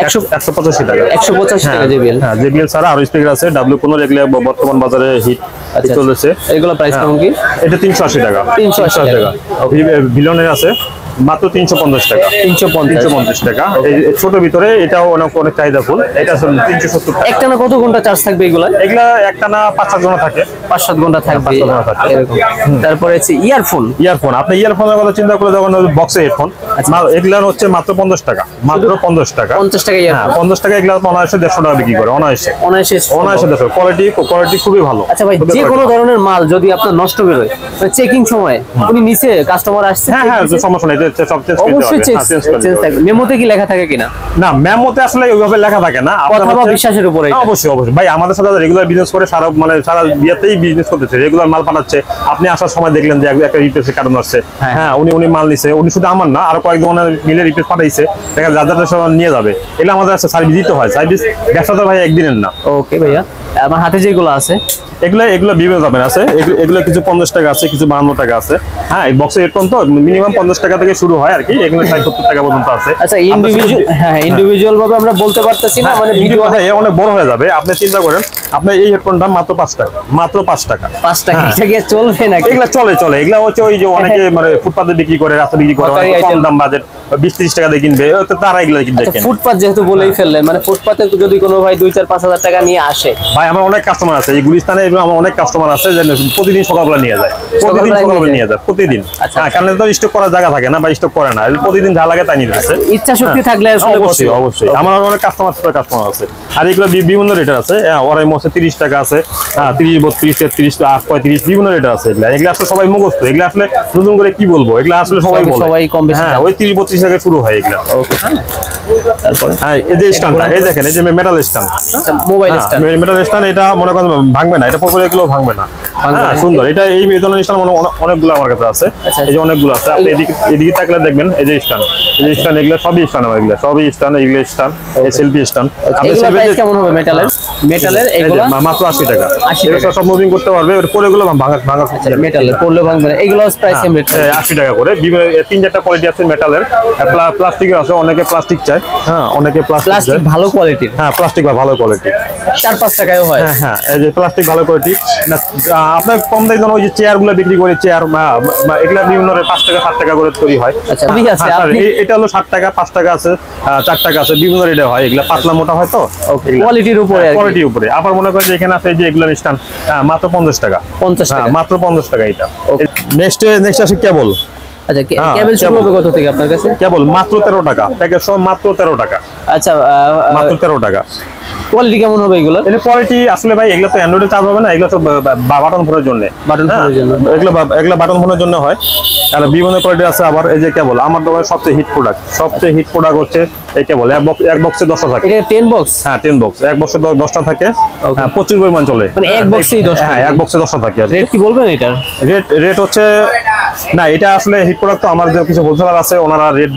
185 টাকা। 185 টাকা JBL। হ্যাঁ, JBL ছাড়া আরো স্পিকার আছে, W15 এগুলো বর্তমান বাজারে হিট চলছে। এগুলো প্রাইস কেমন কি? এটা 380 টাকা। 380 টাকা। ভিলনের আছে মাত্র 350 টাকা। 350 টাকা। এই ছোট ভিতরে এটাও অনেক চাহিদা ফুল। এটা 370 টাকা। একটানা কত ঘন্টা চার্জ থাকবে এগুলা? এগুলা একটানা 5-7 ঘন্টা থাকে। 5-7 ঘন্টা থাকবে এরকম। তারপরে হচ্ছে ইয়ারফোন। আপনি ইয়ারফোনের কথা চিন্তা করে যখন বক্সে হেডফোন, এগুলা হচ্ছে মাত্র 50 টাকা। মাত্র 50 টাকা। 50 টাকা ইয়ারফোন? 50 টাকা। এগুলা অনায়াসে 150 টাকা বিক্রি করে, অনায়াসে। 150 কোয়ালিটি খুবই ভালো। আচ্ছা ভাই, যে কোনো ধরনের মাল যদি আপনার নষ্ট বেরোয়, চেকিং সময় উনি নিচে কাস্টমার আসছে, হ্যাঁ, সমস্যা নেই, সব চেঞ্জ করতে হবে। অবশ্যই চেঞ্জ থাকবে। মেমোতে কি লেখা থাকে কিনা? না, মেমোতে আসলে ওইভাবে লেখা থাকে না, কথা বা বিশ্বাসের উপরে। অবশ্যই ভাই, আমাদের সাথে রেগুলার বিজনেস করে, সারা বিয়েতেই বিজনেস করতেছে, রেগুলার মাল পাঠাচ্ছে। আপনি আসার সময় দেখলেন যে একটা রিপ্লেসের কারণ আসছে। হ্যাঁ, উনি মাল নিছে, উনি শুধু আমার না, আরো কয়েকজন মিলে রিপ্লেস পাঠাইছে, দেখা যাদের সব নিয়ে যাবে। এগুলো আমাদের একটা সার্ভিস দিতে হয়। সার্ভিস ব্যবসা তো ভাই একদিনের না। ওকে ভাইয়া, আমার হাতে যেগুলো আছে এগুলো বিভিন্ন দামের আছে। এগুলো কিছু 50 টাকা আছে, কিছু 52 টাকা আছে। হ্যাঁ, এই বক্সের হেডফোন তো মিনিমাম 50 টাকা থেকে শুরু হয় আর কি। এগুলো 70 টাকা পর্যন্ত আছে। আচ্ছা, ইন্ডিভিজুয়াল ভাবে আমরা বলতে পারতেছি না, মানে ভিডিও অনেক বড় হয়ে যাবে। আপনি চিন্তা করেন, আপনার এই হেডফোনটা মাত্র 5 টাকা। মাত্র 5 টাকা। 5 টাকা এটা কি চলবে নাকি? এগুলা চলে। এগুলা হচ্ছে ওই যে অনেকে মানে ফুটপাতে বিক্রি করে, রাস্তা বিক্রি করে, কম দাম বাজেট, 20-30 টাকা দিয়ে কিনবে, তারা এগুলা কিনবে। ফুটপাত যেহেতু বলেই ফেললেন, মানে ফুটপাতে যদি কোনো ভাই 2-4-5 হাজার টাকা নিয়ে আসে, ভাই আমার অনেক কাস্টমার আছে এই গুলিস্তানে, আমার অনেক কাস্টমার আছে যে প্রতিদিন সকালবেলা নিয়ে যায়, প্রতিদিন। হ্যাঁ, কারণ তো স্টক করার জায়গা থাকে না বা স্টক করে না, প্রতিদিন যা লাগে তাই নিয়ে যাচ্ছে। ইচ্ছা শক্তি থাকলে অবশ্যই আমার অনেক কাস্টমার আছে। আর এগুলো বিভিন্ন রেটের আছে। ওরাই মধ্যে 30 টাকা আছে, 30, 32, 33, 35 বিভিন্ন রেটের আছে। এগুলো আসলে সবাই মুখস্থ। এগুলো আসলে নতুন করে কি বলবো, এগুলো আসলে সবাই কম বেশি। হ্যাঁ, ওই 30-32 25 থেকে শুরু হয় এগুলা। ওকে, তারপরে হ্যাঁ, এই যে স্ট্যান্ডটা, এই দেখেন, এই যে metal stand, mobile stand. Metal stand, এটা মনে করেন ভাঙবে না, এটা পপুলার এগুলো ভাঙবে না। হ্যাঁ, সুন্দর। এটা এই ধরনের স্ট্যান্ড অনেকগুলো আমার কাছে আছে, এই যে অনেকগুলো আছে। আপনি এদিকে তাকলে দেখবেন, এই যে স্ট্যান্ড, এই যে স্ট্যান্ড, এগুলো সবই স্ট্যান্ড, এগুলো সবই স্ট্যান্ড, এগুলো স্ট্যান্ড, এই সেলফি স্ট্যান্ড। আপনি এগুলো সেলফি প্রাইস কেমন হবে মেটালের? এগুলো মাত্র 80 টাকা। 80 এটা টাকা। সব মুভিং করতে পারবে, এর পরে এগুলো ভাঙা মেটালের পড়লে ভাঙবে না, এগুলো প্রাইস সেম রেট। 80 টাকা করে। বিভিন্ন 3-4টা কোয়ালিটি আছে মেটালের, প্লাস্টিকের আছে, অনেকে প্লাস্টিক চায়। হ্যাঁ, অনেকে প্লাস্টিক প্লাস্টিক ভালো কোয়ালিটির, হ্যাঁ, প্লাস্টিক ভালো কোয়ালিটি, 4-5 টাকায়ও হয়। হ্যাঁ হ্যাঁ, এই যে প্লাস্টিক ভালো কোয়ালিটি। আপনার কম দামে ওই যে চেয়ার গুলো বিক্রি করে, চেয়ার এগুলা বিভিন্ন 5 টাকা 7 টাকা করে তৈরি হয়। আচ্ছা, ঠিক আছে। হ্যাঁ, আপনি এটা হলো 7 টাকা, 5 টাকা আছে, 4 টাকা আছে, বিভিন্ন রেটে হয়। এগুলা পাতলা মোটা হয় তো, কোয়ালিটির উপরে আর কি। কোয়ালিটির উপরে। আবার মনে করেন যে এখানে আছে যে এগুলা স্ট্যান্ড, মাত্র 50 টাকা। 50 টাকা। মাত্র 50 টাকা এটা। নেক্সট আসে কেবল। আচ্ছা, কেবল শুরু হবে কত থেকে আপনার কাছে? কেবল মাত্র 13 টাকা, প্যাকেজ সব মাত্র 13 টাকা, আচ্ছা, মাত্র 13 টাকা। কোয়ালিটি কেমন হবে এগুলো? এর কোয়ালিটি আসলে ভাই, এগুলো তো অ্যান্ড্রয়েডে চার্জ হবে না, এগুলো তো বাটন ফোনের জন্য। বাটন ফোনের জন্য এগুলো বাটন ফোনের জন্য হয়। আর বিভিন্ন কোয়ালিটি আছে। আবার এই যে কেবল, আমার দোকানে সবচেয়ে হিট প্রোডাক্ট হচ্ছে এই কেবল। এক বক্সে 10টা থাকে। এটা 10 বক্স? হ্যাঁ, 10 বক্স, এক বক্সে 10টা থাকে। হ্যাঁ, প্রচুর পরিমাণ চলে, মানে এক বক্সেই 10টা? হ্যাঁ, এক বক্সে 10টা থাকে। রেট কি বলবেন এটার? রেট হচ্ছে না, এটা আসলে হিট প্রোডাক্ট তো আমার যে কিছু হোলসেলার আছে, ওনারা রেট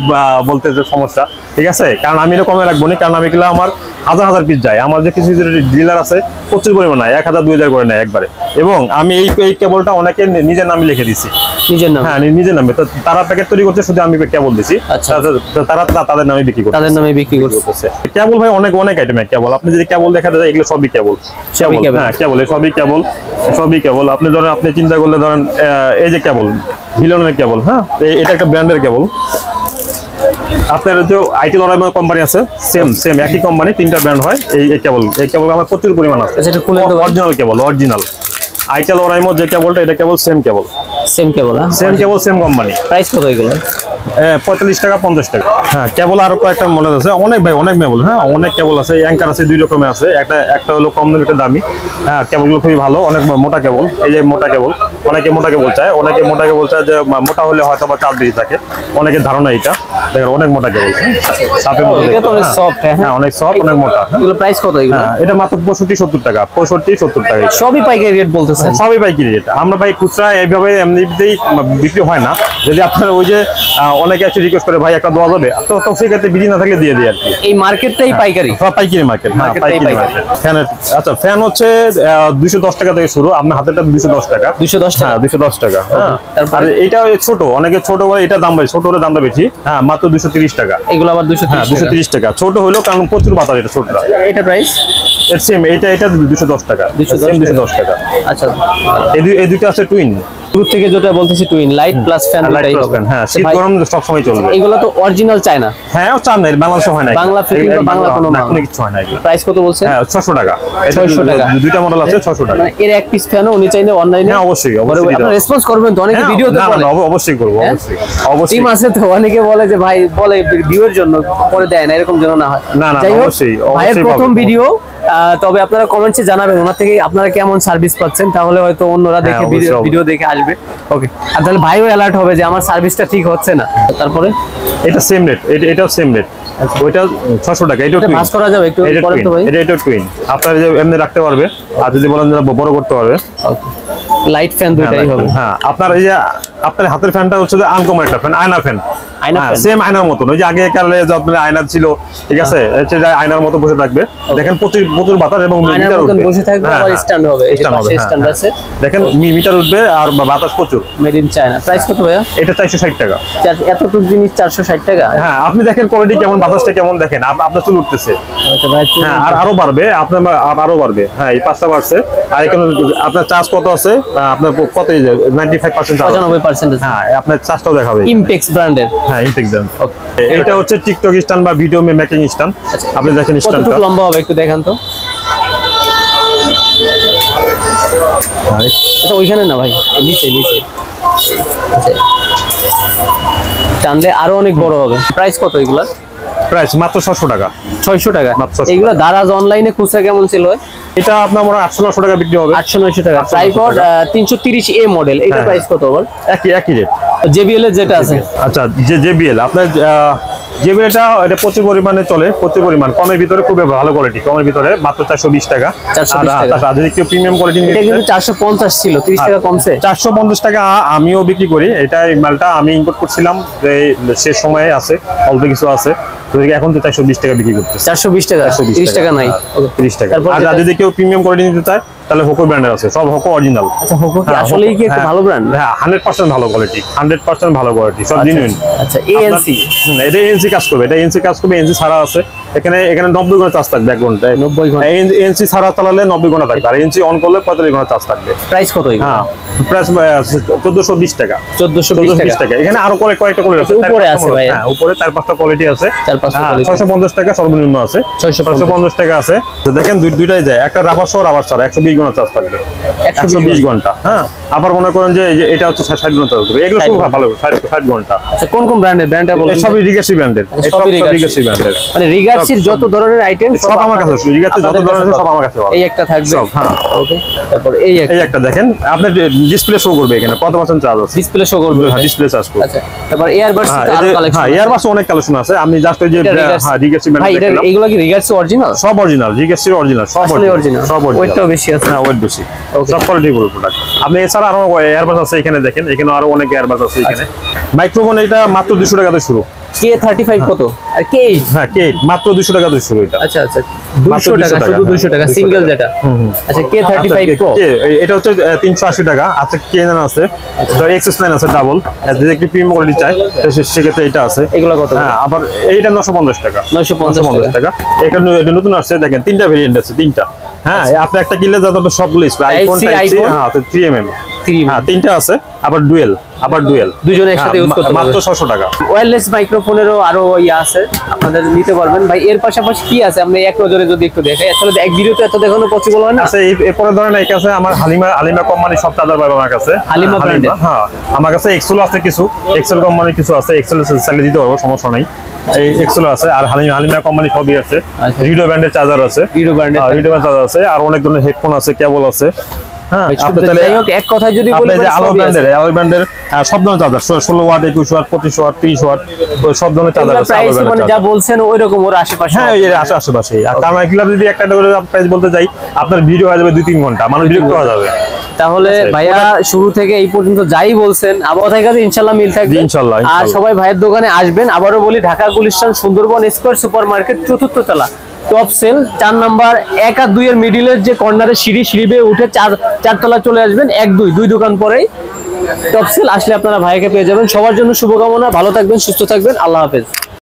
বলতে যে সমস্যা, ঠিক আছে। কারণ আমি এটা কমে রাখবো না, কারণ আমি এগুলো আমার হাজার পিস যায়। আমার যে কিছু ডিলার আছে প্রচুর পরিমাণে 1000-2000 করে নেয় একবারে। এবং আমি এই কেবলটা অনেকে নিজের নামে লিখে দিছি। নিজের নামে? হ্যাঁ, নিজের নামে। তো তারা প্যাকেট তৈরি করছে, শুধু আমি কেবল দিছি। আচ্ছা। তারা তাদের নামে বিক্রি করছে। তাদের নামে বিক্রি করতেছে। কেবল ভাই অনেক আইটেমের কেবল। আপনি যদি কেবল দেখা যায়, এগুলো সবই কেবল। হ্যাঁ, সবই কেবল। আপনি ধরেন, আপনি চিন্তা করলে ধরেন, এই যে কেবল, ভিলনের কেবল। হ্যাঁ, এটা একটা ব্র্যান্ডের কেবল। আপনার যে আইটি নরমাল কোম্পানি আছে, সেম একই কোম্পানি, 3টা ব্র্যান্ড হয়। এই কেবল আমার প্রচুর পরিমাণ আছে। এটা original cable, original itel Oraimo যে কেবলটা, এটা cable same cable, same cable. Same company. Price কত এগুলো? 45 টাকা, 50 টাকা। হ্যাঁ, কেবল আরো কয়েকটা মডেল আছে, অনেক কেবল। হ্যাঁ, অনেক কেবল আছে। অ্যাঙ্কার আছে 2 রকমের আছে। একটা হলো কম দামি, একটা দামি। হ্যাঁ, কেবলগুলো খুবই ভালো, অনেক মোটা কেবল। এই যে মোটা কেবল, অনেকে মোটা কেবল চায়। যে মোটা হলে হয়তো বা চার্জ বেশি থাকে, অনেকের ধারণা এটা। দেখেন, অনেক মোটা কেবল, সাপের মতো। এটা তো অনেক সফট। হ্যাঁ, অনেক সফট, অনেক মোটা। এগুলো প্রাইস কত এগুলো? হ্যাঁ, এটা মাত্র 65-70 টাকা, 65-70 টাকা। সবই পাইকারি রেট বলতেছেন? সবই পাইকারি রেট। আমরা ভাই খুচরা এইভাবে এমনিতেই বিক্রি হয় না। যদি আপনার ওই যে অনেকে এসে রিকোয়েস্ট করে, ভাই একটা দেওয়া যাবে, তো সেক্ষেত্রে বিক্রি না থাকলে দিয়ে দিই আর কি। এই মার্কেটটাই পাইকারি? সব পাইকারি মার্কেট। হ্যাঁ, পাইকারি মার্কেট। আচ্ছা, ফ্যান হচ্ছে 210 টাকা থেকে শুরু। আপনার হাতেরটা 210 টাকা। 210 টাকা? হ্যাঁ, 210 টাকা। হ্যাঁ, আর এটা ছোট, অনেকে ছোট বলে, এটা দাম বেশি, ছোট হলে দামটা বেশি। হ্যাঁ, মাত্র 230 টাকা। এগুলো আবার 230 টাকা। ছোট হলো, কারণ প্রচুর বাতাস এটা ছোটটা। এটা প্রাইস সেম, এটা 210 টাকা। 210 টাকা। আচ্ছা, এই দুটো আছে টুইন। দূর থেকে যেটা বলতেছি টুইন, লাইট প্লাস ফ্যান দুটাই হবে। হ্যাঁ, শীত গরম সব সময় চলবে। এগুলো তো অরিজিনাল চায় না? হ্যাঁ, চান না, বাংলাদেশে হয় না। বাংলা ফিটিং বা বাংলা কোনো কিছু হয় না। প্রাইস কত বলছেন? হ্যাঁ, 600 টাকা। 600 টাকা। দুইটা মডেল আছে, 600 টাকা। মানে এর এক পিস ফ্যানও উনি চাইলে অনলাইনে? হ্যাঁ, অবশ্যই। আপনারা রেসপন্স করবেন তো? অনেকে ভিডিওতে বলে। অবশ্যই করব, অবশ্যই। টিম আছে তো, অনেকে বলে যে ভাই বলে ভিউয়ের জন্য পরে দেয় না, এরকম যেন না হয়। না, যাই হোক, অবশ্যই ভাইয়ের প্রথম ভিডিও। তবে আপনারা কমেন্টসে জানাবেন ওনার থেকে আপনারা কেমন সার্ভিস পাচ্ছেন, তাহলে হয়তো অন্যরা দেখে ভিডিও দেখে আসবে। ওকে, আর তাহলে ভাইও অ্যালার্ট হবে যে আমার সার্ভিসটা ঠিক হচ্ছে না। তারপরে এটা সেম রেট, এটাও সেম রেট। ওইটা 600 টাকা। এটা ভাঁজ করা যাবে একটু পরে তো ভাই? এটা টুইন। আপনারা যে এমনি রাখতে পারবে, আর যদি বলেন যে বড় করতে পারবে। লাইট ফ্যান দুটাই হবে। হ্যাঁ, আপনার এই যে আপনার হাতের ফ্যানটা হচ্ছে যে আনকমন একটা ফ্যান, আয়না ফ্যান। সেম আয়নার মতন, ওই যে আগে কালে যে আপনার আয়না ছিল, ঠিক আছে, হচ্ছে যে আয়নার মতো বসে থাকবে। দেখেন, প্রচুর বাতাস এবং আয়নার মতন বসে থাকবে, আবার স্ট্যান্ড হবে। এই যে পাশে স্ট্যান্ড আছে, দেখেন মিটার উঠবে আর বাতাস প্রচুর। Made in China. প্রাইস কত ভাইয়া? এটা 460 টাকা। এতটুকু জিনিস 460 টাকা? হ্যাঁ, আপনি দেখেন কোয়ালিটি কেমন, বাতাসটা কেমন, দেখেন আপনার চুল উঠতেছে। হ্যাঁ, আর আরো বাড়বে, আপনার আরো বাড়বে। হ্যাঁ, এই 5টা বাড়ছে। আর এখানে আপনার চার্জ কত আছে? আপনার কত? 95%। 95%। হ্যাঁ, আপনার চার্জটাও দেখাবে। ইমপেক্স ব্র্যান্ডের। হ্যাঁ, ইমপেক্স ব্র্যান্ড। এটা হচ্ছে টিকটক স্ট্যান্ড বা ভিডিও মেকিং স্ট্যান্ড। আপনি দেখেন স্ট্যান্ডটা কতটুকু লম্বা হবে একটু দেখান তো। আচ্ছা, ওইখানে না ভাই, নিচে টানলে আরো অনেক বড় হবে। প্রাইস কত এগুলা? প্রাইস মাত্র 600 টাকা। 600 টাকা। মাত্র 600 এগুলো দারাজ অনলাইনে খুচরা কেমন ছিল? এটা আপনার মনে হয় 800-900 টাকা বিক্রি হবে। 800-900 টাকা। ট্রাইপড 330A মডেল, এটা প্রাইস কত আবার? একই রেট। JBL এর যেটা আছে আচ্ছা, যে JBL আপনার JBL এটা প্রচুর পরিমাণে চলে, প্রচুর পরিমাণ কমের ভিতরে, খুবই ভালো কোয়ালিটি, কমের ভিতরে মাত্র 420 টাকা। 420 টাকা। আর যদি কেউ প্রিমিয়াম কোয়ালিটি এটা কিন্তু 450 ছিল, 30 টাকা কমছে। 450 টাকা আমিও বিক্রি করি। এটা এই মালটা আমি ইম্পোর্ট করছিলাম, যে শেষ সময়ে আছে, অল্প কিছু আছে, তো এখন তো 420 টাকা বিক্রি করতেছে। 420 টাকা, 30 টাকা নাই। 30 টাকা। তারপর আর যদি কেউ প্রিমিয়াম কোয়ালিটি নিতে চায় তাহলে হোকো ব্র্যান্ডের আছে, সব হোকো অরিজিনাল। আচ্ছা, হোকো কি আসলেই কি একটা ভালো ব্র্যান্ড? হ্যাঁ, 100% ভালো কোয়ালিটি, 100% ভালো কোয়ালিটি, সব জেনুইন। আচ্ছা, ANC এটা ANC কাজ করবে, এটা ANC কাজ করবে, ANC ছাড়া আছে। এখানে 90 ঘন্টা চার্জ থাকবে, 1 ঘন্টায় 90 ঘন্টা। ANC ছাড়া চালালে 90 ঘন্টা থাকবে, আর ANC অন করলে 45 ঘন্টা চার্জ থাকবে। প্রাইস কত? হ্যাঁ, প্রাইস 1420 টাকা। 1420 টাকা। এখানে আরো কয়েকটা কোয়ালিটি আছে, উপরে আছে ভাই। হ্যাঁ, উপরে 4-5টা কোয়ালিটি আছে। 4-5টা কোয়ালিটি। 650 টাকা সর্বনিম্ন আছে, 650 টাকা আছে। তো দেখেন দুইটাই যায়, একটা রাবার সহ রাবার ছাড়া 120 ঘন্টা চার্জ থাকবে, 120 ঘন্টা। হ্যাঁ, আবার মনে করেন যে এটা হচ্ছে 60 ঘন্টা চার্জ থাকবে, এগুলো খুব ভালো, 60 ঘন্টা। আচ্ছা, কোন কোন ব্র্যান্ডটা বলুন? সবই রিগার্সি ব্র্যান্ডের, সবই রিগার্সি ব্র্যান্ডের। মানে রিগার্সির যত ধরনের আইটেম সব আমার কাছে আছে, রিগার্সি যত ধরনের সব আমার কাছে আছে। এই একটা থাকবে। হ্যাঁ, ওকে। তারপর এই একটা দেখেন, আপনার ডিসপ্লে শো করবে এখানে কত পার্সেন্ট চার্জ আছে, ডিসপ্লে শো করবে। হ্যাঁ, ডিসপ্লে চার্জ করবে। আচ্ছা, তারপর এয়ারবাডস আরো কালেকশন। হ্যাঁ, এয়ারবাডস অনেক কালেকশন আছে। আমি জাস্ট ওই যে হ্যাঁ, রিগার্সি ভাই, ব্র্যান্ড এটা দেখলাম, এগুলো কি রিগার্সি অরিজিনাল? সব অরিজিনাল, রিগার্সির অরিজিনাল, সব আসলে অরিজিনাল, সব অরিজিনাল। ওয়েটটাও বেশি আছে। হ্যাঁ, ওয়েট বেশি, Okay. সব কোয়ালিটি ফুল প্রোডাক্ট। আপনি এছাড়া আরো এয়ারবাডস আছে এখানে, দেখেন এখানে আরো অনেক এয়ারবাডস আছে এখানে। মাইক্রোফোন এটা মাত্র 200 টাকা থেকে শুরু। K35 কত? আর K8? হ্যাঁ, K8 মাত্র 200 টাকা থেকে শুরু এটা। আচ্ছা আচ্ছা, মাত্র 200 টাকা, শুধু 200 টাকা, 200 সিঙ্গেল টাকা। যেটা। আচ্ছা, K35 Pro এটা হচ্ছে 380 টাকা। আচ্ছা, K9 আছে, তো X9 আছে ডাবল। যদি একটু প্রিমিয়াম কোয়ালিটি চাই সেক্ষেত্রে এটা আছে। এগুলো কত? হ্যাঁ, আবার এইটা 950 টাকা। 950 টাকা। এখানে এটা নতুন আসছে, দেখেন 3টা ভেরিয়েন্ট আছে, 3টা। হ্যাঁ, আপনি একটা কিনলে যাতে সবগুলো আইফোন, হ্যাঁ, 3mm, 3 হ্যাঁ, 3টা আছে, আবার ডুয়েল দুজনে একসাথে ইউজ করতে মাত্র পারবেন। 600 টাকা। ওয়্যারলেস মাইক্রোফোনেরও আরো ইয়া আছে, আপনাদের নিতে পারবেন ভাই। এর পাশাপাশি কি আছে আমরা এক নজরে যদি একটু দেখাই, আসলে এক ভিডিওতে এত দেখানো পসিবল হয় না। আচ্ছা, এরপরে ধরেন এই কাছে আমার হালিমা কোম্পানি সব চার্জার পাবে আমার কাছে। হালিমা ব্র্যান্ডের? হ্যাঁ, আমার কাছে এক্সেল আছে, কিছু এক্সেল কোম্পানির কিছু আছে, এক্সেল চালিয়ে দিতে পারবো, সমস্যা নাই। এই এক্সেল আছে, আর হালিমা কোম্পানি সবই আছে। আচ্ছা। রিডো ব্র্যান্ডের চার্জার আছে, ভিডিও ব্র্যান্ডের। রিডো চার্জার আছে, আর অনেক ধরনের হেডফোন আছে, কেবল আছে। হ্যাঁ, আপনি তাহলে যাই হোক, এক কথায় যদি আপনি বলি যে আলো ব্র্যান্ডের সব ধরনের charger, 16 watt, 21 watt, 25 watt, 30 watt, সব ধরনের চার্জার আছে। প্রাইস মানে যা বলছেন ওইরকম ওর আশেপাশে। হ্যাঁ, এই আশেপাশে। আর কারণ এগুলা যদি একটা করে প্রাইস বলতে যাই, আপনার ভিডিও হয়ে যাবে 2-3 ঘন্টা, মানুষ বিরক্ত হয়ে যাবে। তাহলে ভাইয়া শুরু থেকে এই পর্যন্ত যাই বলছেন, আবার কথায় কাছে ইনশাল্লাহ মিল থাকবে। ইনশাল্লাহ। আর সবাই ভাইয়ের দোকানে আসবেন। আবারও বলি, Dhaka Gulistan Sundarban square super market, 4র্থ তলা, টপ সেল 4 নাম্বার। 1 আর 2 এর মিডিলের যে কর্নারে সিঁড়ি বেয়ে উঠে 4 তলা চলে আসবেন। 1-2 দোকান পরেই টপ সেল। আসলে আপনারা ভাইকে পেয়ে যাবেন। সবার জন্য শুভকামনা, ভালো থাকবেন, সুস্থ থাকবেন, আল্লাহ হাফেজ।